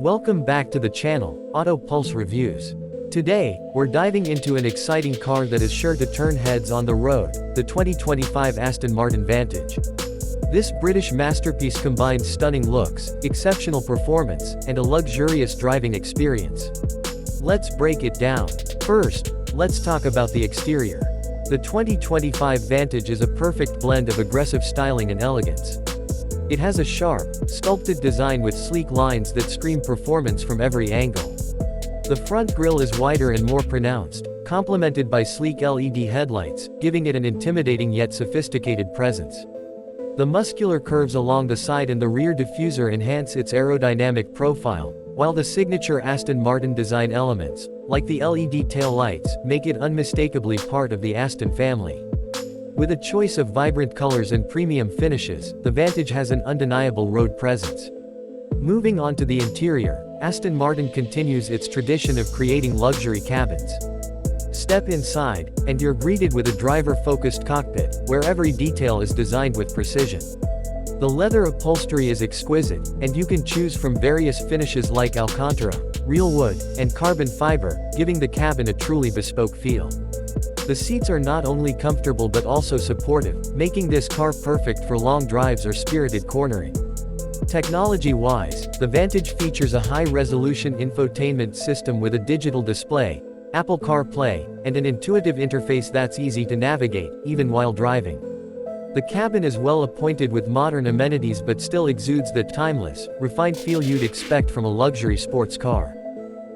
Welcome back to the channel, Auto Pulse Reviews. Today, we're diving into an exciting car that is sure to turn heads on the road, the 2025 Aston Martin Vantage. This British masterpiece combines stunning looks, exceptional performance, and a luxurious driving experience. Let's break it down. First, let's talk about the exterior. The 2025 Vantage is a perfect blend of aggressive styling and elegance. It has a sharp, sculpted design with sleek lines that scream performance from every angle. The front grille is wider and more pronounced, complemented by sleek LED headlights, giving it an intimidating yet sophisticated presence. The muscular curves along the side and the rear diffuser enhance its aerodynamic profile, while the signature Aston Martin design elements, like the LED tail lights, make it unmistakably part of the Aston family. With a choice of vibrant colors and premium finishes, the Vantage has an undeniable road presence. Moving on to the interior, Aston Martin continues its tradition of creating luxury cabins. Step inside, and you're greeted with a driver-focused cockpit, where every detail is designed with precision. The leather upholstery is exquisite, and you can choose from various finishes like Alcantara, real wood, and carbon fiber, giving the cabin a truly bespoke feel. The seats are not only comfortable but also supportive, making this car perfect for long drives or spirited cornering. Technology-wise, the Vantage features a high-resolution infotainment system with a digital display, Apple CarPlay, and an intuitive interface that's easy to navigate, even while driving. The cabin is well appointed with modern amenities but still exudes the timeless, refined feel you'd expect from a luxury sports car.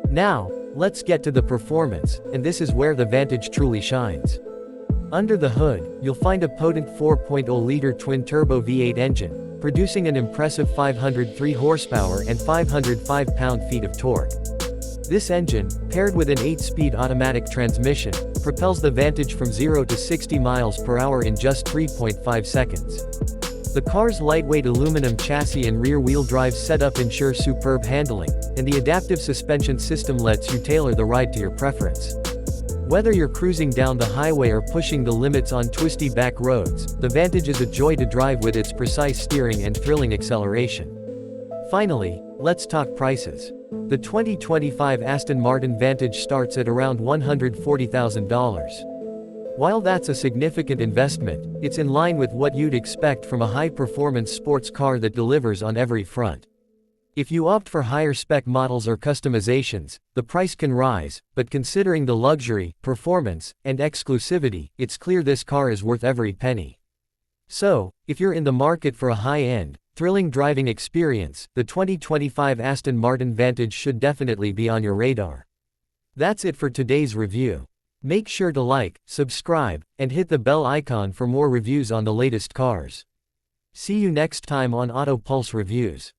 Now, let's get to the performance, and this is where the Vantage truly shines. Under the hood, you'll find a potent 4.0-liter twin-turbo V8 engine, producing an impressive 503 horsepower and 505 pound-feet of torque. This engine, paired with an 8-speed automatic transmission, propels the Vantage from 0 to 60 miles per hour in just 3.5 seconds. The car's lightweight aluminum chassis and rear-wheel drive setup ensure superb handling, and the adaptive suspension system lets you tailor the ride to your preference. Whether you're cruising down the highway or pushing the limits on twisty back roads, the Vantage is a joy to drive with its precise steering and thrilling acceleration. Finally, let's talk prices. The 2025 Aston Martin Vantage starts at around $140,000. While that's a significant investment, it's in line with what you'd expect from a high-performance sports car that delivers on every front. If you opt for higher-spec models or customizations, the price can rise, but considering the luxury, performance, and exclusivity, it's clear this car is worth every penny. So, if you're in the market for a high-end, thrilling driving experience, the 2025 Aston Martin Vantage should definitely be on your radar. That's it for today's review. Make sure to like, subscribe, and hit the bell icon for more reviews on the latest cars. See you next time on Auto Pulse Reviews.